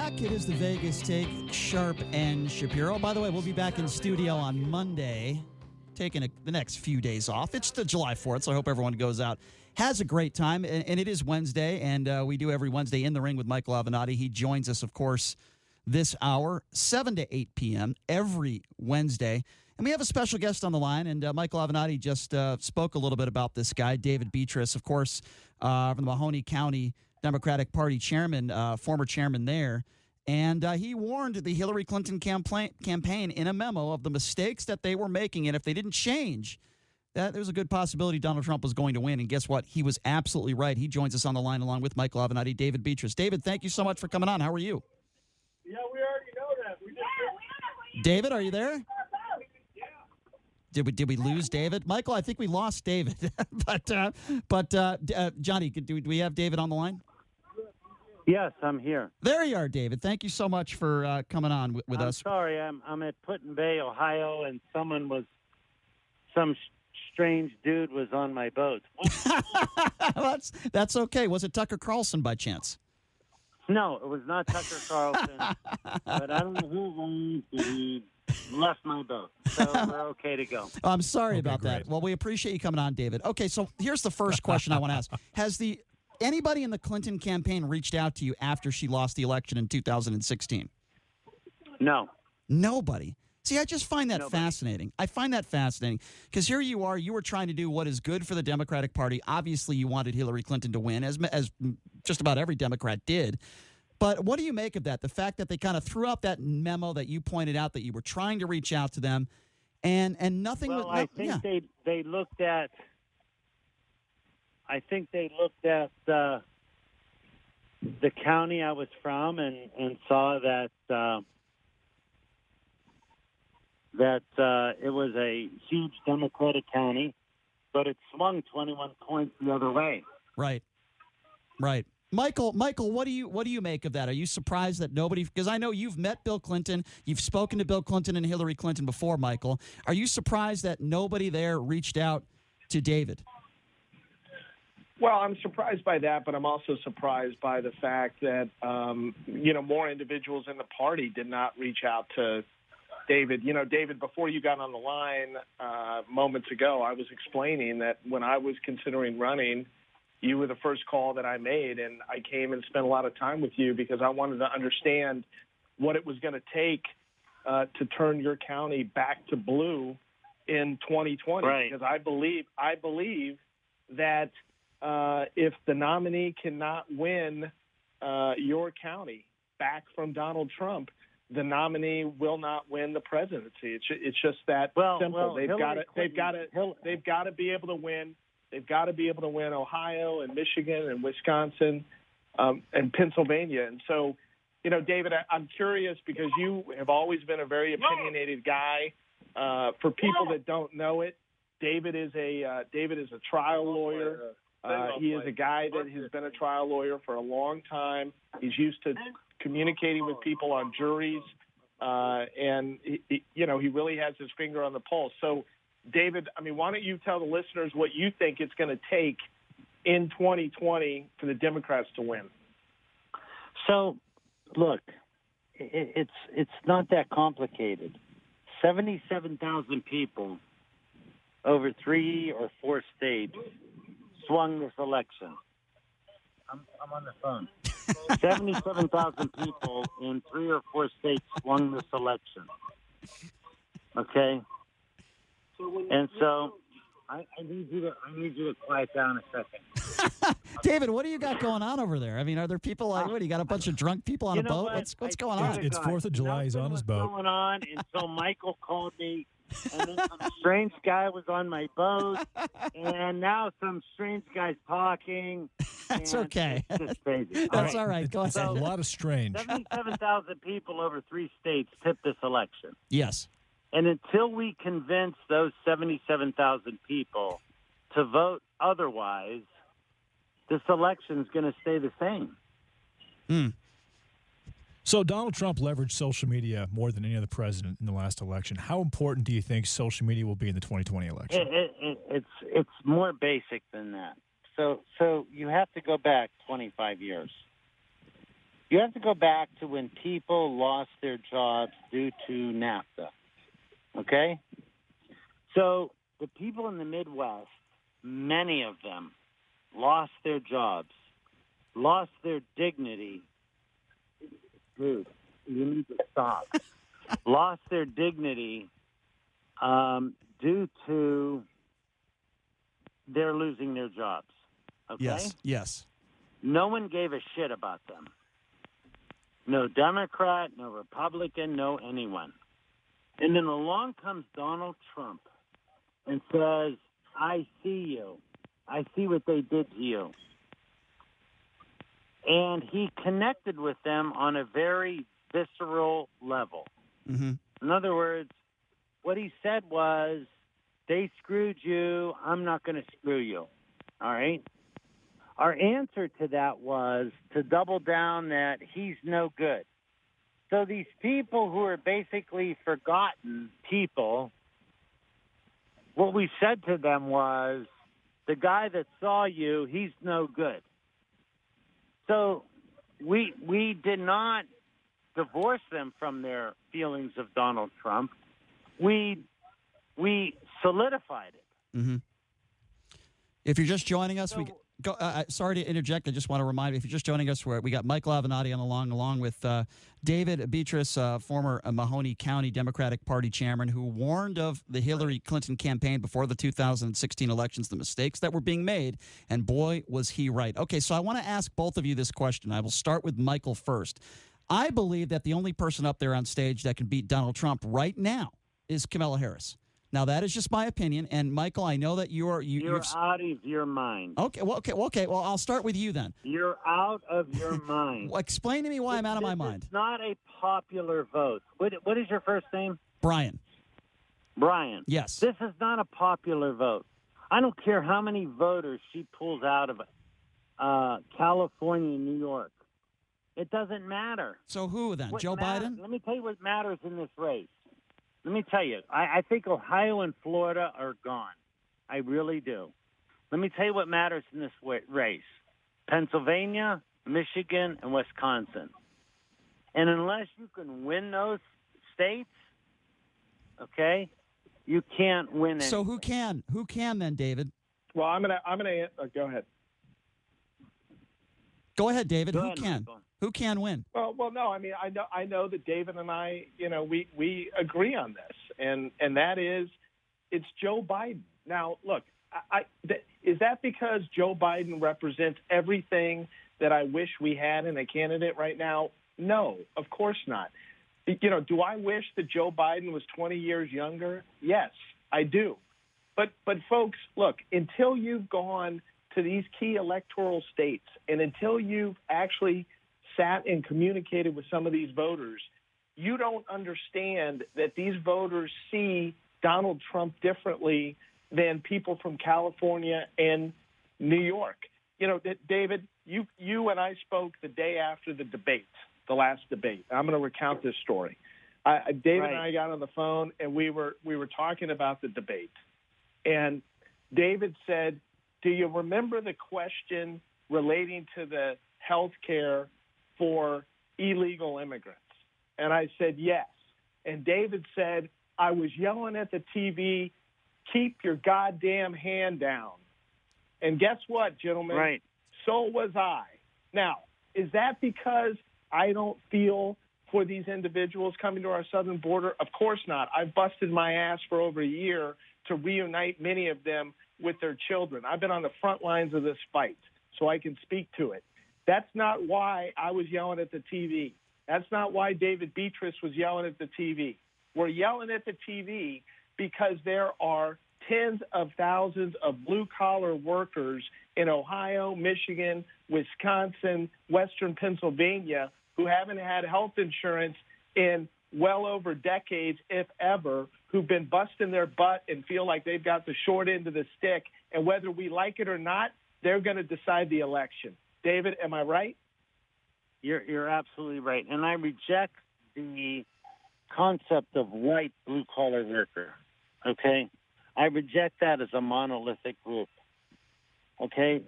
back. It is the Vegas Take, Sharp and Shapiro. By the way, we'll be back in studio on Monday, taking the next few days off. It's the July 4th, so I hope everyone goes out, has a great time. And it is Wednesday, and we do every Wednesday In the Ring with Michael Avenatti. He joins us, of course, this hour, 7 to 8 p.m. every Wednesday. And we have a special guest on the line, and Michael Avenatti just spoke a little bit about this guy, David Beatrice, of course, from the Mahoney County Democratic Party chairman, former chairman there. And he warned the Hillary Clinton campaign in a memo of the mistakes that they were making. And if they didn't change, that there's a good possibility Donald Trump was going to win. And guess what? He was absolutely right. He joins us on the line along with Michael Avenatti, David Beatrice. David, thank you so much for coming on. How are you? Yeah, we already know that. David, are you there? Did we lose David? Michael, I think we lost David. but Johnny, do we have David on the line? Yes, I'm here. There you are, David. Thank you so much for coming on with us. Sorry, I'm at Put-in-Bay, Ohio, and some strange dude was on my boat. That's okay. Was it Tucker Carlson by chance? No, it was not Tucker Carlson. But I don't know who he left my boat, so we're okay to go. I'm sorry about that. Well, we appreciate you coming on, David. Okay, so here's the first question I want to ask. Has anybody in the Clinton campaign reached out to you after she lost the election in 2016? No. Nobody. See, I just find that fascinating. I find that fascinating because here you are. You were trying to do what is good for the Democratic Party. Obviously, you wanted Hillary Clinton to win, as just about every Democrat did. But what do you make of that? The fact that they kind of threw out that memo that you pointed out that you were trying to reach out to them, and nothing. Well, I think they looked at. I think they looked at the county I was from and saw that it was a huge Democratic county, but it swung 21 points the other way. Right. Michael, what do you make of that? Are you surprised that nobody? Because I know you've met Bill Clinton, you've spoken to Bill Clinton and Hillary Clinton before, Michael. Are you surprised that nobody there reached out to David? Well, I'm surprised by that, but I'm also surprised by the fact that, more individuals in the party did not reach out to David. David, before you got on the line moments ago, I was explaining that when I was considering running, you were the first call that I made, and I came and spent a lot of time with you because I wanted to understand what it was going to take to turn your county back to blue in 2020. Right. Because I believe that if the nominee cannot win your county back from Donald Trump, the nominee will not win the presidency. It's just that simple. They've got to be able to win. They've got to be able to win Ohio and Michigan and Wisconsin and Pennsylvania. And so, David, I'm curious because you have always been a very opinionated guy. For people that don't know it, David is a trial lawyer. He is a guy that has been a trial lawyer for a long time. He's used to communicating with people on juries, and he really has his finger on the pulse. So, David, why don't you tell the listeners what you think it's going to take in 2020 for the Democrats to win? So, look, it's not that complicated. 77,000 people over 3 or 4 states swung this election. I'm on the phone. 77,000 people in 3 or 4 states swung this election. Okay? And so I need you to quiet down a second. David, what do you got going on over there? Are there people what? You got a bunch of drunk people on a boat? What's going on? It's 4th of July. He's on his boat. What's going on? And so Michael called me, and then some strange guy was on my boat, and now some strange guy's talking. That's okay. It's just crazy. That's all right. Go ahead. So, a lot of strange. 77,000 people over 3 states tipped this election. Yes. And until we convince those 77,000 people to vote otherwise, this election is going to stay the same. So Donald Trump leveraged social media more than any other president in the last election. How important do you think social media will be in the 2020 election? It's more basic than that. So you have to go back 25 years. You have to go back to when people lost their jobs due to NAFTA, okay? So the people in the Midwest, many of them, lost their jobs, lost their dignity. Dude, you need to stop. Lost their dignity due to their losing their jobs, okay? Yes, yes. No one gave a shit about them. No Democrat, no Republican, no anyone. And then along comes Donald Trump and says, I see you. I see what they did to you. And he connected with them on a very visceral level. Mm-hmm. In other words, what he said was, they screwed you, I'm not going to screw you. All right? Our answer to that was to double down that he's no good. So these people who are basically forgotten people, what we said to them was, the guy that saw you, he's no good. So we did not divorce them from their feelings of Donald Trump. We solidified it. Mm-hmm. If you're just joining us, sorry to interject. I just want to remind you, if you're just joining us, we got Mike Lavinati along with David Beatrice, former Mahoney County Democratic Party chairman, who warned of the Hillary Clinton campaign before the 2016 elections, the mistakes that were being made, and boy, was he right. Okay, so I want to ask both of you this question. I will start with Michael first. I believe that the only person up there on stage that can beat Donald Trump right now is Kamala Harris. Now, that is just my opinion. And, Michael, I know that you're out of your mind. Okay. Well, I'll start with you then. You're out of your mind. Well, explain to me why I'm out of my mind. It's not a popular vote. What is your first name? Brian. Brian. Yes. This is not a popular vote. I don't care how many voters she pulls out of California and New York. It doesn't matter. So who then? Joe Biden? Let me tell you what matters in this race. Let me tell you, I think Ohio and Florida are gone. I really do. Let me tell you what matters in this race. Pennsylvania, Michigan, and Wisconsin. And unless you can win those states, okay, you can't win anything. So who can? Who can then, David? Well, I'm gonna go ahead. Go ahead, David. Go who ahead, can? Michael. Who can win? Well, no. I mean, I know that David and I, we agree on this, and that is, it's Joe Biden. Now, look, is that because Joe Biden represents everything that I wish we had in a candidate right now? No, of course not. Do I wish that Joe Biden was 20 years younger? Yes, I do. But folks, look, until you've gone to these key electoral states and until you've actually sat and communicated with some of these voters, you don't understand that these voters see Donald Trump differently than people from California and New York. David, you and I spoke the day after the debate, the last debate. I'm going to recount this story. David and I got on the phone, and we were talking about the debate. And David said, do you remember the question relating to the health care for illegal immigrants? And I said, yes. And David said, I was yelling at the TV, keep your goddamn hand down. And guess what, gentlemen? Right. So was I. Now, is that because I don't feel for these individuals coming to our southern border? Of course not. I've busted my ass for over a year to reunite many of them with their children. I've been on the front lines of this fight, so I can speak to it. That's not why I was yelling at the TV. That's not why David Beatrice was yelling at the TV. We're yelling at the TV because there are tens of thousands of blue-collar workers in Ohio, Michigan, Wisconsin, Western Pennsylvania who haven't had health insurance in well over decades, if ever, who've been busting their butt and feel like they've got the short end of the stick. And whether we like it or not, they're going to decide the election. David, am I right? You're absolutely right. And I reject the concept of white blue-collar worker, okay? I reject that as a monolithic group, okay?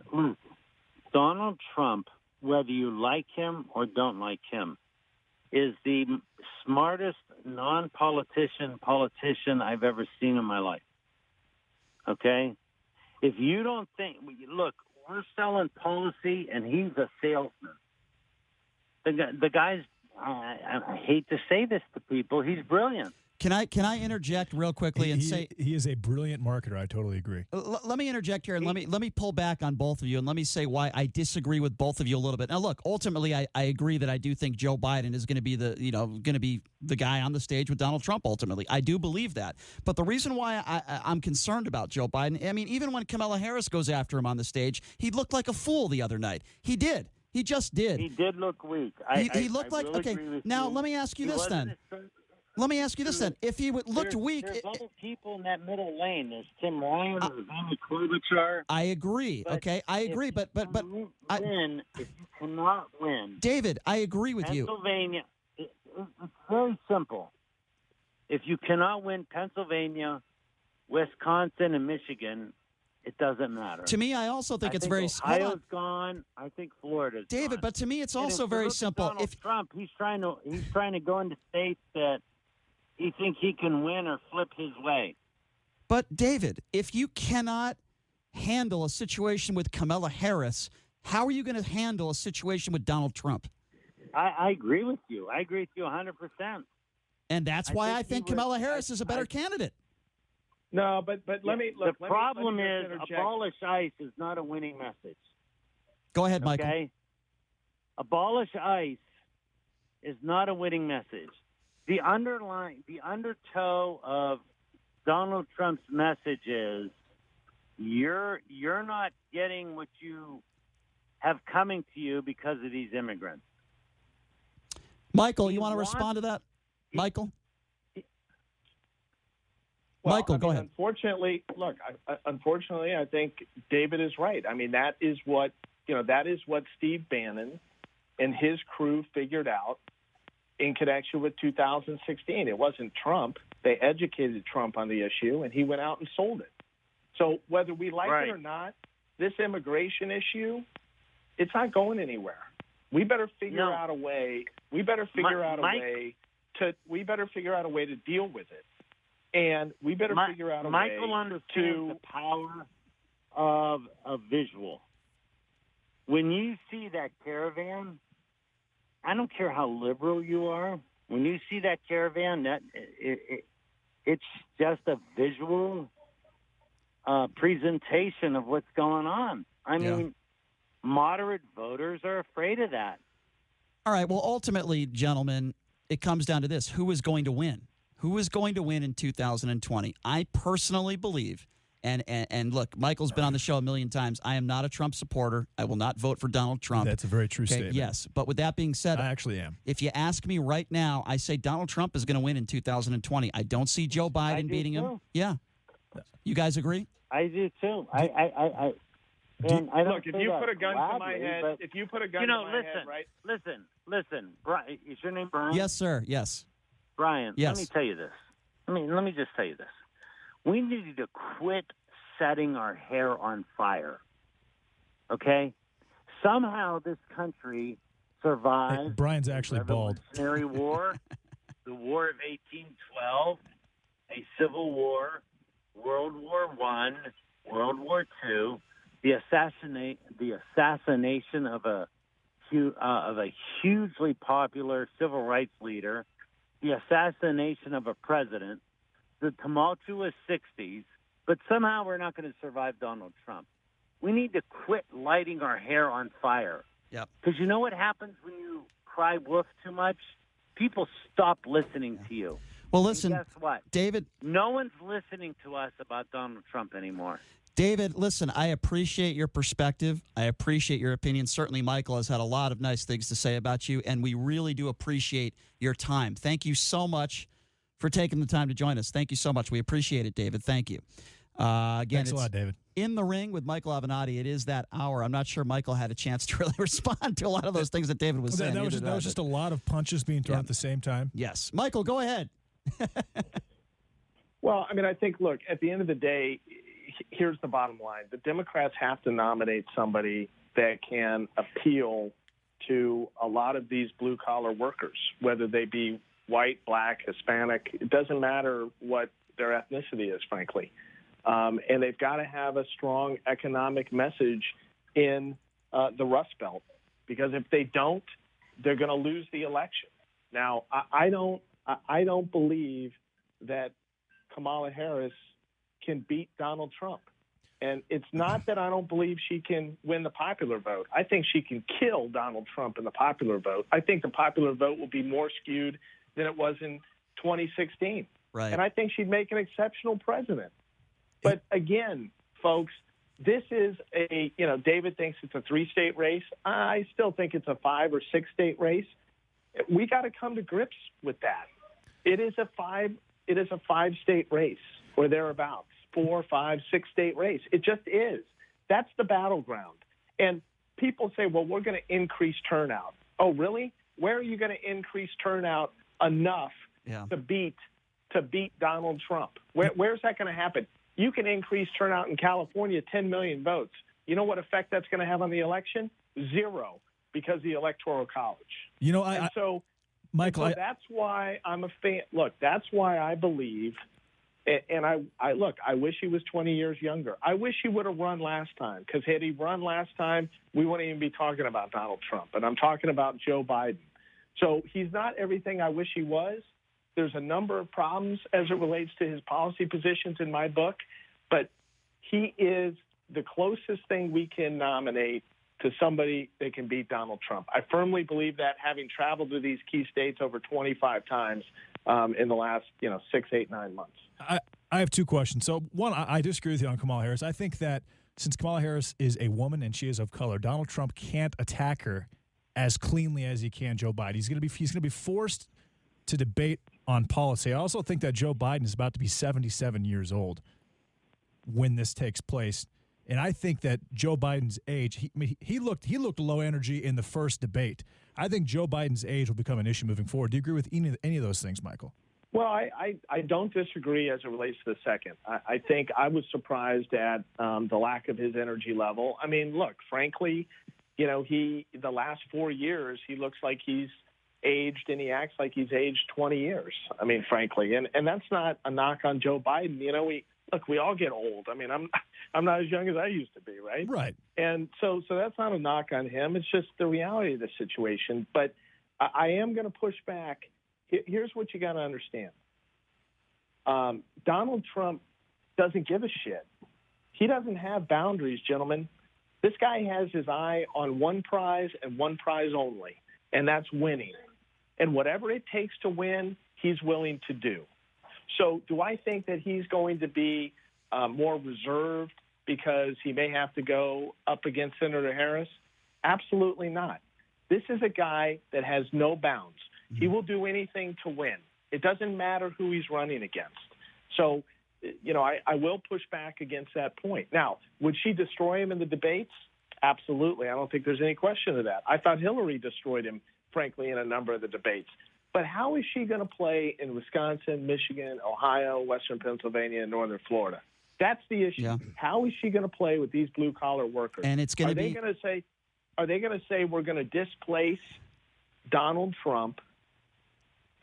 Donald Trump whether you like him or don't like him, is the smartest non-politician politician I've ever seen in my life. Okay? If you don't think, look, we're selling policy, and he's a salesman. The guy's, I hate to say this to people, he's brilliant. Can I interject real quickly and say he is a brilliant marketer? I totally agree. Let me interject here and let me pull back on both of you and let me say why I disagree with both of you a little bit. Now, look, ultimately, I agree that I do think Joe Biden is going to be the guy on the stage with Donald Trump. Ultimately, I do believe that. But the reason why I'm concerned about Joe Biden, I mean, even when Kamala Harris goes after him on the stage, he looked like a fool the other night. He did. He just did. He did look weak. He looked like okay. Now let me ask you this then. Let me ask you this then. If he looked weak... There's other people in that middle lane. There's Tim Ryan, there's Amy Klobuchar. I agree, okay? I agree, but if you cannot win... David, I agree with you. Pennsylvania, it's very simple. If you cannot win Pennsylvania, Wisconsin, and Michigan, it doesn't matter. To me, I also think it's very... Ohio's gone. I think Florida's David, gone. But to me, it's also very simple. If Trump, he's trying to go into states that he thinks he can win or flip his way. But, David, if you cannot handle a situation with Kamala Harris, how are you going to handle a situation with Donald Trump? I agree with you. I agree with you 100%. And that's why I think Kamala Harris is a better candidate. No, but let me look. The problem is abolish ICE is not a winning message. Go ahead, Michael. Okay? Abolish ICE is not a winning message. The undertow of Donald Trump's message is you're not getting what you have coming to you because of these immigrants. Michael, you want to respond to that? Michael? Well, Michael, go ahead. Unfortunately, I think David is right. I mean, that is what Steve Bannon and his crew figured out in connection with 2016. It wasn't Trump. They educated Trump on the issue, and he went out and sold it. So whether we like it or not, this immigration issue, it's not going anywhere. We better figure out a way. We better figure out a way to deal with it. And we better figure out a Michael way understands the power of a visual. When you see that caravan, I don't care how liberal you are. When you see that caravan, it's just a visual presentation of what's going on. I mean, moderate voters are afraid of that. All right. Well, ultimately, gentlemen, it comes down to this. Who is going to win? Who is going to win in 2020? I personally believe, and look, Michael's been on the show a million times. I am not a Trump supporter. I will not vote for Donald Trump. That's a very true statement. Yes. But with that being said, I actually am. If you ask me right now, I say Donald Trump is going to win in 2020. I don't see Joe Biden beating him. Yeah. You guys agree? I do too. Look, if you put a gun to my head, right? Listen. Brian, is your name Brian? Yes, sir. Yes. Brian, yes. Let me tell you this. Let me just tell you this. We need to quit setting our hair on fire. Okay? Somehow this country survived. Hey, Brian's actually bald. The Revolutionary War, the War of 1812, a Civil War, World War I, World War II, the assassination of a hugely popular civil rights leader, the assassination of a president, the tumultuous 60s, but somehow we're not going to survive Donald Trump. We need to quit lighting our hair on fire. Yep. Because you know what happens when you cry wolf too much? People stop listening to you. Well, listen, and guess what? David. No one's listening to us about Donald Trump anymore. David, listen, I appreciate your perspective. I appreciate your opinion. Certainly, Michael has had a lot of nice things to say about you, and we really do appreciate your time. Thank you so much for taking the time to join us. Thank you so much. We appreciate it, David. Thank you. Again, thanks a lot, David. In the Ring with Michael Avenatti. It is that hour. I'm not sure Michael had a chance to really respond to a lot of those things that David was saying. That was just a lot of punches being thrown at the same time. Yes. Michael, go ahead. Well, I think, look, at the end of the day, here's the bottom line. The Democrats have to nominate somebody that can appeal to a lot of these blue-collar workers, whether they be white, black, Hispanic. It doesn't matter what their ethnicity is, frankly. And they've got to have a strong economic message in the Rust Belt, because if they don't, they're going to lose the election. Now, I don't believe that Kamala Harris can beat Donald Trump. And it's not that I don't believe she can win the popular vote. I think she can kill Donald Trump in the popular vote. I think the popular vote will be more skewed than it was in 2016. Right. And I think she'd make an exceptional president. But again, folks, this is David thinks it's a 3-state race. I still think it's a 5 or 6-state race. We got to come to grips with that. It is a 5-state race or thereabouts, 4, 5, 6-state race. It just is. That's the battleground. And people say, well, we're going to increase turnout. Oh, really? Where are you going to increase turnout enough to beat Donald Trump? Where's that going to happen? You can increase turnout in California 10 million votes. You know what effect that's going to have on the election? 0, because of the Electoral College. Michael, that's why I'm a fan. Look, that's why I believe, and I wish he was 20 years younger. I wish he would have run last time, because had he run last time, we wouldn't even be talking about Donald Trump. And I'm talking about Joe Biden. So he's not everything I wish he was. There's a number of problems as it relates to his policy positions in my book, but he is the closest thing we can nominate to somebody that can beat Donald Trump. I firmly believe that, having traveled to these key states over 25 times in the last 6, 8, 9 months. I have 2 questions. So one, I disagree with you on Kamala Harris. I think that since Kamala Harris is a woman and she is of color, Donald Trump can't attack her as cleanly as he can Joe Biden. He's going to be forced to debate on policy. I also think that Joe Biden is about to be 77 years old when this takes place. And I think that Joe Biden's age, he looked low energy in the first debate. I think Joe Biden's age will become an issue moving forward. Do you agree with any of those things, Michael? Well, I don't disagree as it relates to the second. I think I was surprised at the lack of his energy level. I mean, look, frankly, the last 4 years, he looks like he's aged, and he acts like he's aged 20 years. I mean, frankly, and that's not a knock on Joe Biden. We all get old. I mean, I'm not as young as I used to be, right? Right. And so that's not a knock on him. It's just the reality of the situation. But I am going to push back. Here's what you got to understand. Donald Trump doesn't give a shit. He doesn't have boundaries, gentlemen. This guy has his eye on one prize and one prize only, and that's winning. And whatever it takes to win, he's willing to do. So do I think that he's going to be more reserved because he may have to go up against Senator Harris? Absolutely not. This is a guy that has no bounds. He will do anything to win. It doesn't matter who he's running against. So, I will push back against that point. Now, would she destroy him in the debates? Absolutely. I don't think there's any question of that. I thought Hillary destroyed him, frankly, in a number of the debates. But how is she going to play in Wisconsin, Michigan, Ohio, Western Pennsylvania, and Northern Florida? That's the issue. Yeah. How is she going to play with these blue-collar workers? And it's going to be... Are they going to say we're going to displace Donald Trump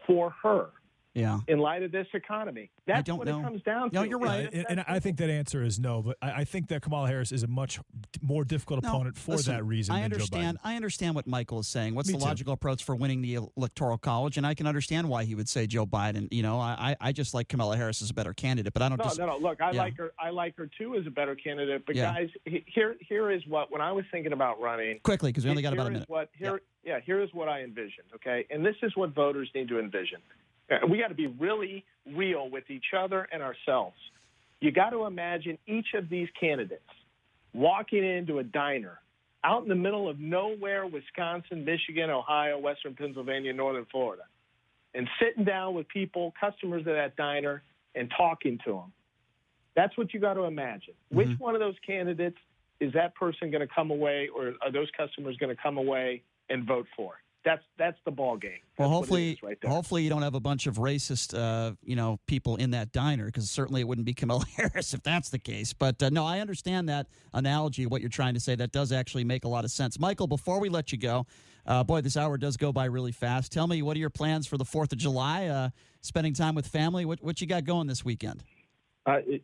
for her? Yeah. In light of this economy. That's what it comes down to. No, you're right. And I think that answer is no, but I think that Kamala Harris is a much more difficult opponent for that reason than Joe Biden. I understand what Michael is saying. What's the logical approach for winning the Electoral College? And I can understand why he would say Joe Biden. I just like Kamala Harris as a better candidate, but I don't No, look, I like her. I like her too as a better candidate. But guys, here is what, when I was thinking about running, quickly, because we only got about a minute. Here is what I envisioned. Okay, and this is what voters need to envision. We got to be really real with each other and ourselves. You got to imagine each of these candidates walking into a diner out in the middle of nowhere, Wisconsin, Michigan, Ohio, Western Pennsylvania, Northern Florida, and sitting down with people, customers of that diner, and talking to them. That's what you got to imagine. Mm-hmm. Which one of those candidates is that person going to come away, or are those customers going to come away and vote for? That's the ball game. Well, hopefully you don't have a bunch of racist, people in that diner, because certainly it wouldn't be Kamala Harris if that's the case. But no, I understand that analogy, what you're trying to say. That does actually make a lot of sense. Michael, before we let you go, Boy, this hour does go by really fast. Tell me, what are your plans for the 4th of July? Spending time with family? What you got going this weekend?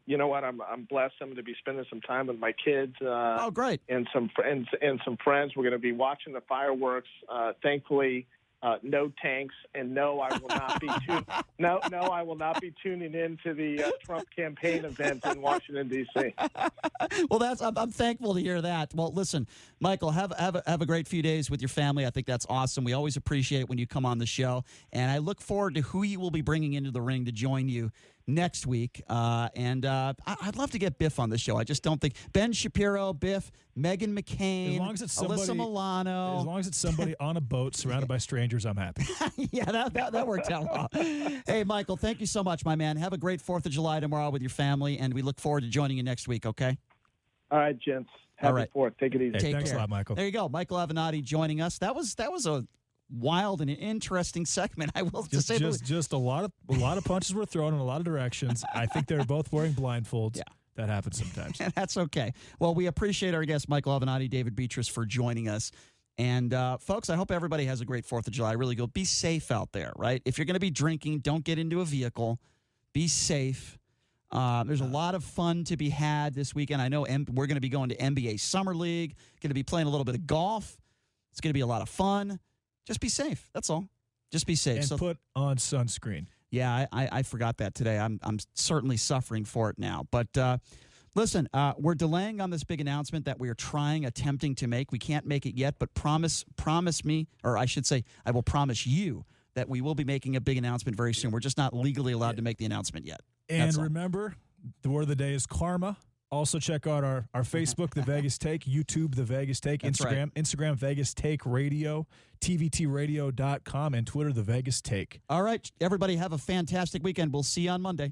You know what? I'm blessed. I'm going to be spending some time with my kids. Oh, great! And some friends. We're going to be watching the fireworks. Thankfully, no tanks, and no, I will not be I will not be tuning in to the Trump campaign event in Washington D.C. Well, I'm thankful to hear that. Well, listen, Michael, have a great few days with your family. I think that's awesome. We always appreciate it when you come on the show, and I look forward to who you will be bringing into the ring to join you next week. And I'd love to get Biff on the show. I just don't think Ben Shapiro, Biff, Meghan McCain, as long as it's somebody, Alyssa Milano. As long as it's somebody on a boat surrounded by strangers, I'm happy. Yeah, that worked out well. Hey, Michael, thank you so much, my man. Have a great 4th of July tomorrow with your family, and we look forward to joining you next week, okay? All right, gents. Happy 4th. Take it easy. Hey, Take thanks care. a lot, Michael. There you go. Michael Avenatti joining us. That was a wild and interesting segment. I will say just a lot of punches were thrown in a lot of directions. I think they were both wearing blindfolds. Yeah. That happens sometimes. And that's okay. Well, we appreciate our guest, Michael Avenatti, David Beatrice, for joining us. And, folks, I hope everybody has a great 4th of July. Really go. Be safe out there, right? If you're going to be drinking, don't get into a vehicle. Be safe. There's a lot of fun to be had this weekend. I know we're going to be going to NBA Summer League, going to be playing a little bit of golf. It's going to be a lot of fun. Just be safe. That's all. Just be safe. And put on sunscreen. Yeah, I forgot that today. I'm certainly suffering for it now. But listen, we're delaying on this big announcement that we are attempting to make. We can't make it yet, but promise me, or I should say, I will promise you that we will be making a big announcement very soon. We're just not legally allowed to make the announcement yet. And remember, the word of the day is karma. Also, check out our Facebook, The Vegas Take, YouTube, The Vegas Take, That's Instagram, right. Instagram, Vegas Take Radio, TVTradio.com, and Twitter, The Vegas Take. All right, everybody have a fantastic weekend. We'll see you on Monday.